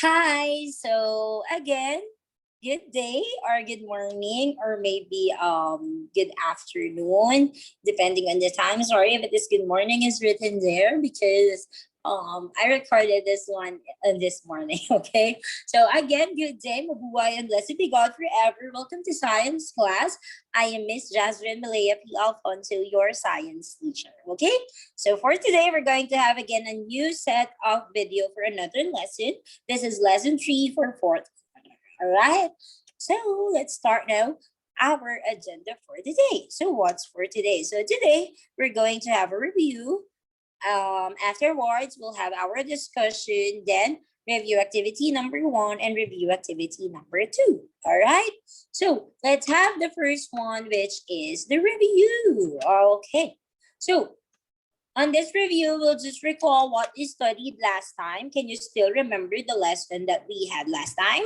Hi. So again, good day or good morning or maybe good afternoon, depending on the time. Sorry if this good morning is written there because I recorded this one this morning. Okay. So again, good day, mabuhay and blessed be God forever. Welcome to science class. I am Miss Jasmine Malaya P. Alfonso, your science teacher. Okay. So for today, we're going to have again a new set of video for another lesson. This is lesson 3 for fourth quarter. All right. So let's start now our agenda for today. So what's for today? So today we're going to have a review. Afterwards, we'll have our discussion. Then review activity number 1 and review activity number 2. All right. So let's have the first one, which is the review. Okay. So on this review, we'll just recall what we studied last time. Can you still remember the lesson that we had last time?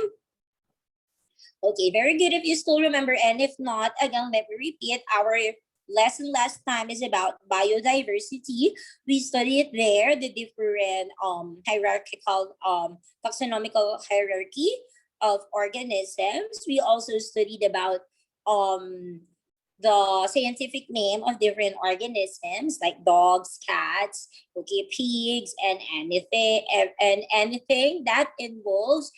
Okay, very good if you still remember. And if not, again, let me repeat. Our lesson last time is about biodiversity. We studied there the different hierarchical taxonomical hierarchy of organisms. We also studied about the scientific name of different organisms like dogs, cats, okay, pigs, and anything that involves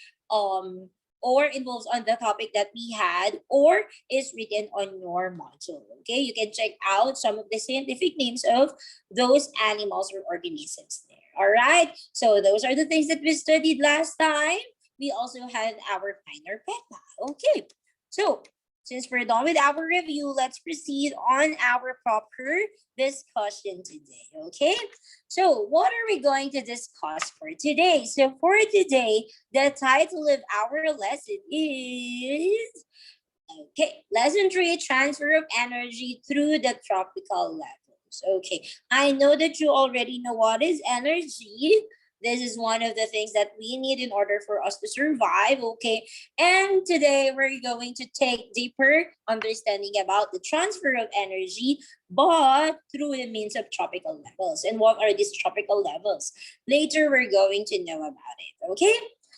or involves on the topic that we had or is written on your module. Okay, you can check out some of the scientific names of those animals or organisms there. All right, so those are the things that we studied last time. We also had our finer peta. Okay, so since we're done with our review, let's proceed on our proper discussion today, okay? So what are we going to discuss for today? So for today, the title of our lesson is, okay, lesson 3, transfer of energy through the tropical levels. Okay, I know that you already know what is energy. This is one of the things that we need in order for us to survive, okay? And today we're going to take deeper understanding about the transfer of energy, but through the means of tropical levels. And what are these tropical levels? Later we're going to know about it, okay?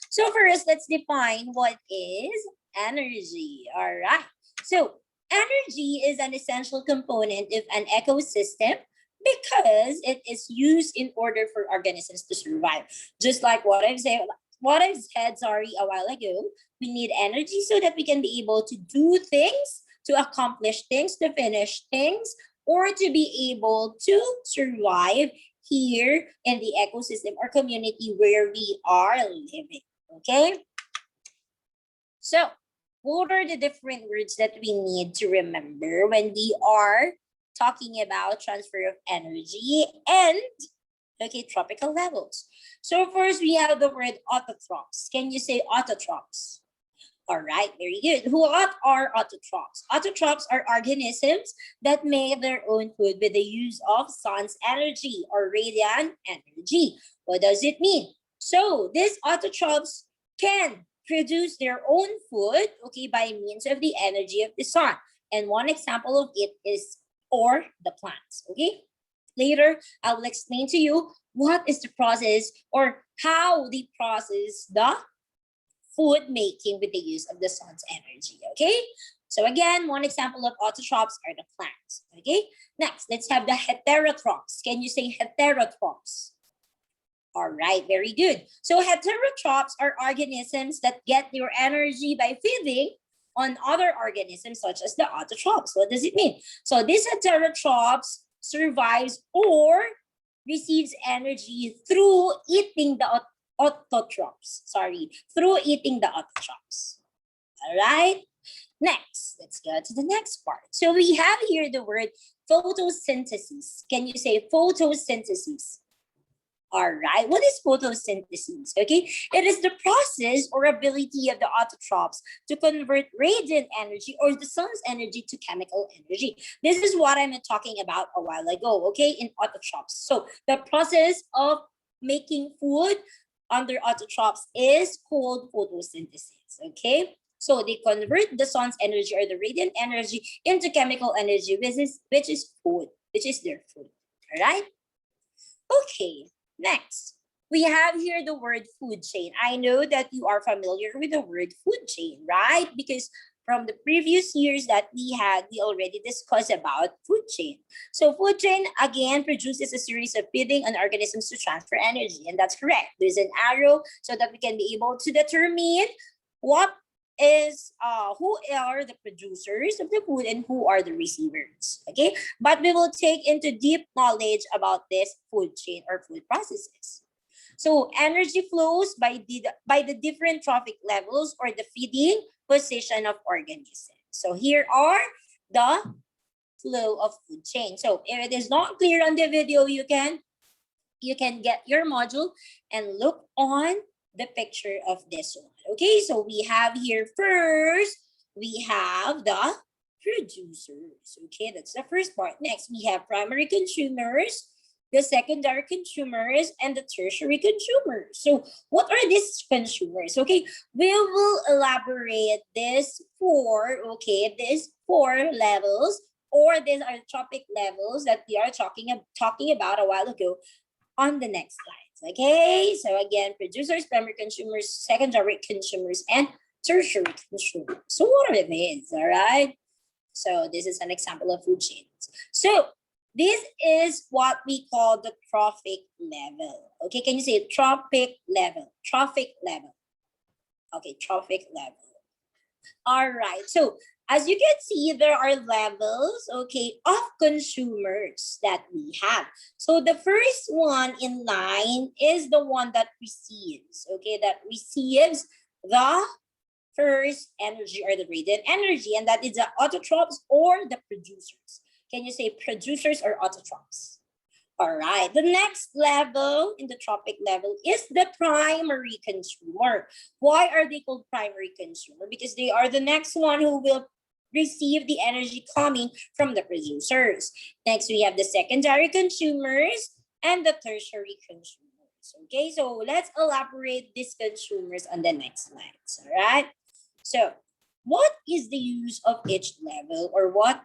So first, let's define what is energy, all right? So energy is an essential component of an ecosystem because it is used in order for organisms to survive. Just like what I've said, sorry, a while ago, we need energy so that we can be able to do things, to accomplish things, to finish things, or to be able to survive here in the ecosystem or community where we are living. Okay? So, what are the different words that we need to remember when we are talking about transfer of energy and, okay, tropical levels? So first we have the word autotrophs. Can you say autotrophs? All right, very good. What are autotrophs? Autotrophs are organisms that make their own food with the use of sun's energy or radiant energy. What does it mean? So these autotrophs can produce their own food, okay, by means of the energy of the sun. And one example of it is or the plants, okay? Later, I will explain to you what is the process or how they process the food making with the use of the sun's energy, okay? So again, one example of autotrophs are the plants, okay? Next, let's have the heterotrophs. Can you say heterotrophs? All right, very good. So heterotrophs are organisms that get their energy by feeding on other organisms such as the autotrophs. What does it mean? So these heterotrophs survives or receives energy through eating the autotrophs. Sorry, through eating the autotrophs. All right. Next, let's go to the next part. So we have here the word photosynthesis. Can you say photosynthesis? All right, what is photosynthesis? Okay, it is the process or ability of the autotrophs to convert radiant energy or the sun's energy to chemical energy. This is what I'm talking about a while ago, okay, in autotrophs. So the process of making food under autotrophs is called photosynthesis, okay? So they convert the sun's energy or the radiant energy into chemical energy, which is food, which is their food, all right? Okay. Next, we have here the word food chain. I know that you are familiar with the word food chain, right? Because from the previous years that we had, we already discussed about food chain. So food chain, again, produces a series of feeding on organisms to transfer energy. And that's correct. There's an arrow so that we can be able to determine what is who are the producers of the food and who are the receivers. Okay, but we will take into deep knowledge about this food chain or food processes. So energy flows by the different trophic levels or the feeding position of organisms. So here are the flow of food chain. So if it is not clear on the video, you can get your module and look on the picture of this one. Okay, so we have here first, we have the producers. Okay, that's the first part. Next, we have primary consumers, the secondary consumers, and the tertiary consumers. So what are these consumers? Okay, we will elaborate this four, okay, these four levels, or these are trophic levels that we are talking about a while ago on the next slides. Okay, so again, producers, primary consumers, secondary consumers, and tertiary consumers. So what are these? All right. So this is an example of food chains. So this is what we call the trophic level. Okay, can you say trophic level? Trophic level. Okay, trophic level. All right. So as you can see, there are levels, okay, of consumers that we have. So the first one in line is the one that receives, okay, that receives the first energy or the radiant energy, and that is the autotrophs or the producers. Can you say producers or autotrophs? All right, the next level in the trophic level is the primary consumer. Why are they called primary consumer? Because they are the next one who will receive the energy coming from the producers. Next, we have the secondary consumers and the tertiary consumers. Okay, so let's elaborate these consumers on the next slides. All right, so what is the use of each level, or what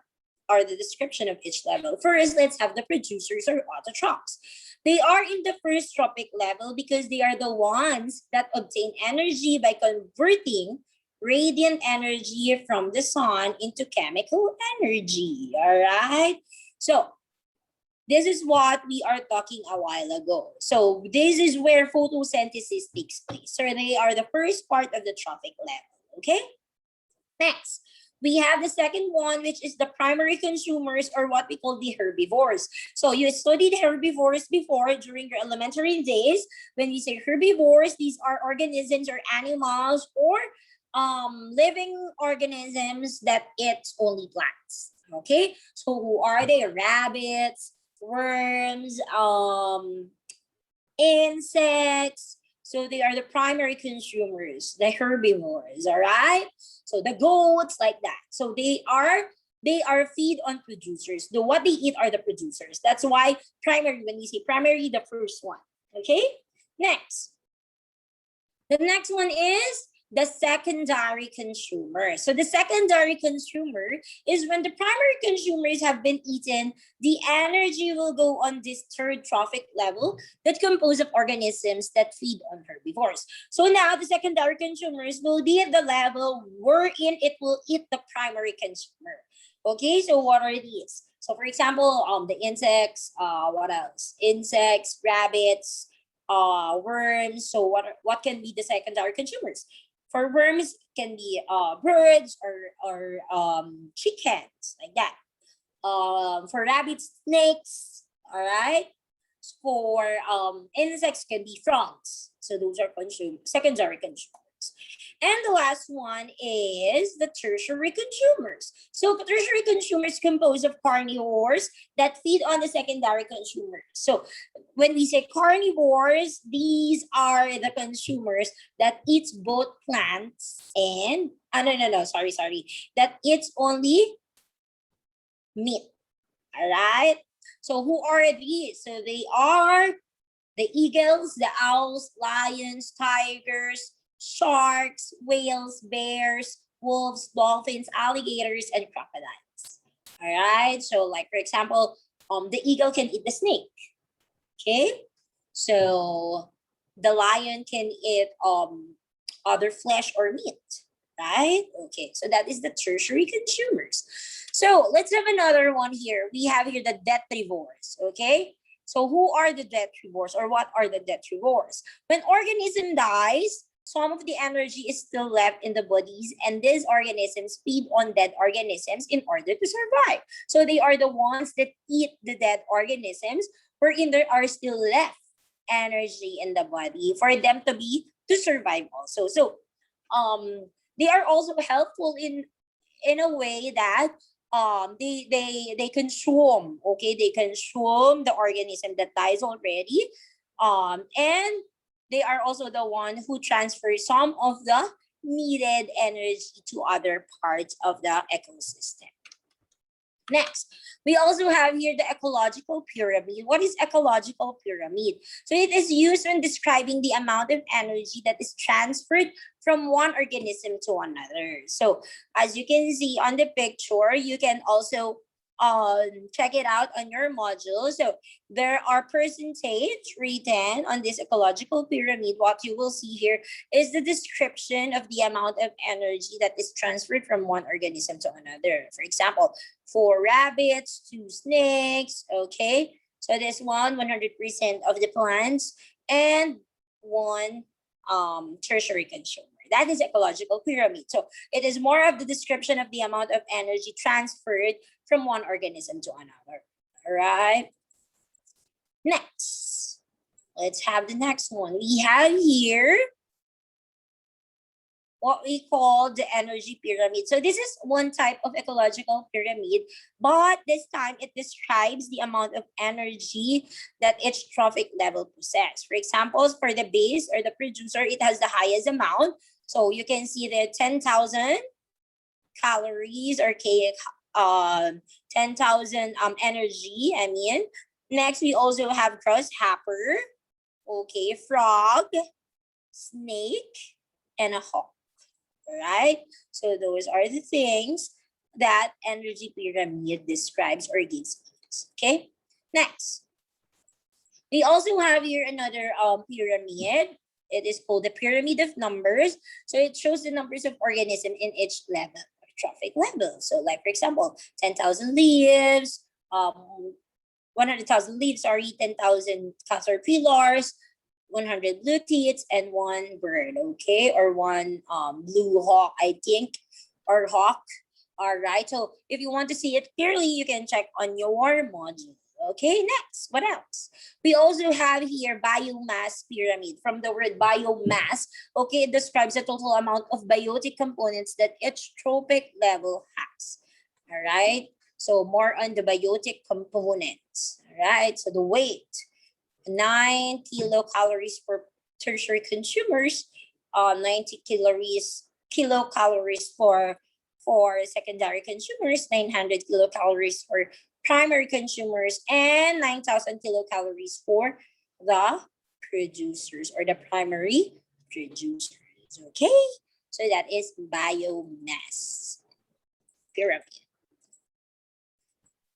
are the description of each level? First, let's have the producers or autotrophs. They are in the first trophic level because they are the ones that obtain energy by converting radiant energy from the sun into chemical energy. All right. So this is what we are talking a while ago. So this is where photosynthesis takes place. So they are the first part of the trophic level. Okay. Next, we have the second one, which is the primary consumers, or what we call the herbivores. So you studied herbivores before during your elementary days. When we say herbivores, these are organisms or animals or living organisms that eat only plants. Okay, so who are they? Rabbits, worms, insects. So they are the primary consumers, the herbivores, all right? So the goats, like that. So they are feed on producers. The what they eat are the producers. That's why primary, when we say primary, the first one. Okay? Next. The next one is the secondary consumer. So the secondary consumer is when the primary consumers have been eaten, the energy will go on this third trophic level that composed of organisms that feed on herbivores. So now the secondary consumers will be at the level wherein it will eat the primary consumer. Okay, so what are these? So for example, the insects, what else? Insects, rabbits, worms. So what can be the secondary consumers? For worms, can be birds or chickens, like that. For rabbits, snakes, all right? For insects, can be frogs. So those are secondary consumers. And the last one is the tertiary consumers. So tertiary consumers composed of carnivores that feed on the secondary consumers. So when we say carnivores, these are the consumers that eats both plants and sorry, that eats only meat. All right. So who are these? So they are the eagles, the owls, lions, tigers, sharks, whales, bears, wolves, dolphins, alligators, and crocodiles. All right. So like for example, the eagle can eat the snake. Okay. So the lion can eat other flesh or meat, right? Okay, so that is the tertiary consumers. So let's have another one here. We have here the detrivores, okay? So who are the detrivores, or what are the detrivores? When organism dies, some of the energy is still left in the bodies, and these organisms feed on dead organisms in order to survive. So they are the ones that eat the dead organisms, wherein there are still left energy in the body for them to survive also. So they are also helpful in a way that they consume, okay, they consume the organism that dies already, and they are also the one who transfer some of the needed energy to other parts of the ecosystem. Next, we also have here the ecological pyramid. What is ecological pyramid? So it is used when describing the amount of energy that is transferred from one organism to another. So as you can see on the picture, you can also check it out on your module. So there are percentage written on this ecological pyramid. What you will see here is the description of the amount of energy that is transferred from one organism to another. For example, 4 rabbits, 2 snakes, okay? So this one, 100% of the plants, and 1 tertiary consumer. That is ecological pyramid. So it is more of the description of the amount of energy transferred from one organism to another. All right. Next, let's have the next one. We have here what we call the energy pyramid. So this is one type of ecological pyramid, but this time it describes the amount of energy that each trophic level possesses. For example, for the base or the producer, it has the highest amount. So you can see the 10,000 calories or 10,000 energy, I mean. Next, we also have grasshopper, okay, frog, snake, and a hawk. All right, so those are the things that energy pyramid describes or gives us. Okay, next, we also have here another pyramid. It is called the pyramid of numbers. So it shows the numbers of organism in each level, trophic level. So like for example, 10,000 leaves, 100,000 leaves, sorry, 10,000 caterpillars, 100 blue teats, and 1 bird, okay? Or 1 blue hawk, I think, or hawk. All right, so if you want to see it clearly, you can check on your module. Okay, next, what else? We also have here biomass pyramid. From the word biomass, okay, it describes the total amount of biotic components that each trophic level has. All right, so more on the biotic components. All right, so the weight, 9 kilocalories for tertiary consumers, 90 kilocalories for secondary consumers, 900 kilocalories for primary consumers, and 9,000 kilocalories for the producers or the primary producers. Okay, so that is biomass pyramid.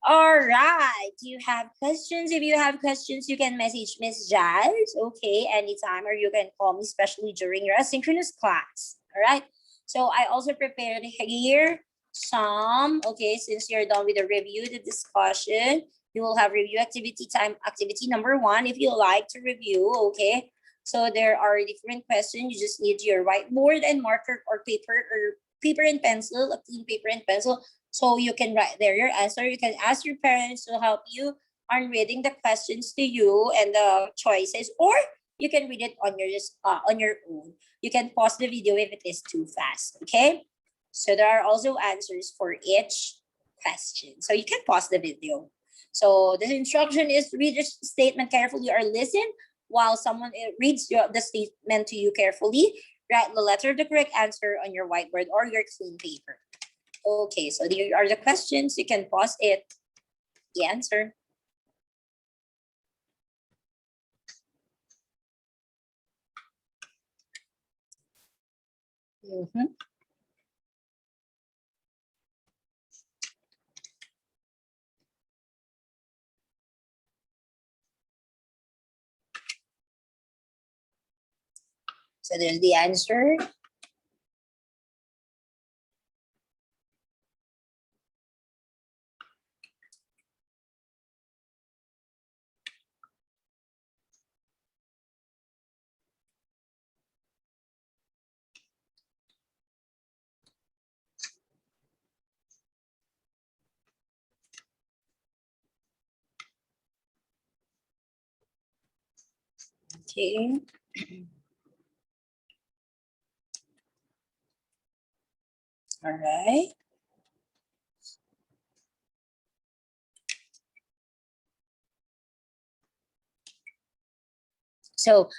All right. Do you have questions? If you have questions, you can message Miss Jazz, okay, anytime, or you can call me, especially during your asynchronous class. All right. So I also prepared here some, okay, since you're done with the review, the discussion, you will have review activity time, activity number 1, if you like to review, okay. So there are different questions. You just need your whiteboard and marker or paper and pencil, a clean paper and pencil. So you can write there your answer. You can ask your parents to help you on reading the questions to you and the choices, or you can read it on your own. You can pause the video if it is too fast, okay? So there are also answers for each question. So you can pause the video. So the instruction is to read the statement carefully or listen while someone reads the statement to you carefully. Write the letter of the correct answer on your whiteboard or your clean paper. Okay, so here are the questions. You can pause it. The answer. So there's the answer. Okay. All right. So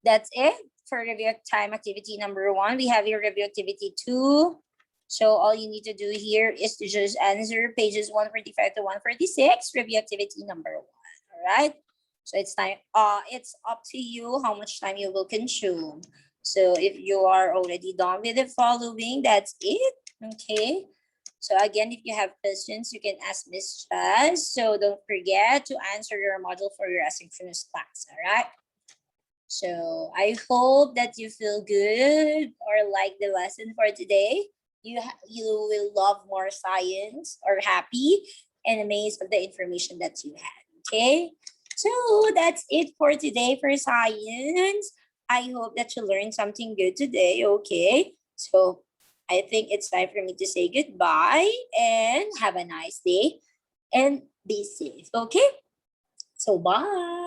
that's it for review time activity number 1. We have your review activity 2. So all you need to do here is to just answer pages 145 to 146, review activity number 1. All right. So it's time. It's up to you how much time you will consume. So if you are already done with the following, that's it. Okay. So again, if you have questions, you can ask Miss Chaz. So don't forget to answer your module for your asynchronous class. All right. So I hope that you feel good or like the lesson for today. You will love more science or happy and amazed of the information that you had. Okay. So that's it for today for science. I hope that you learned something good today. Okay. So I think it's time for me to say goodbye and have a nice day and be safe. Okay. So bye.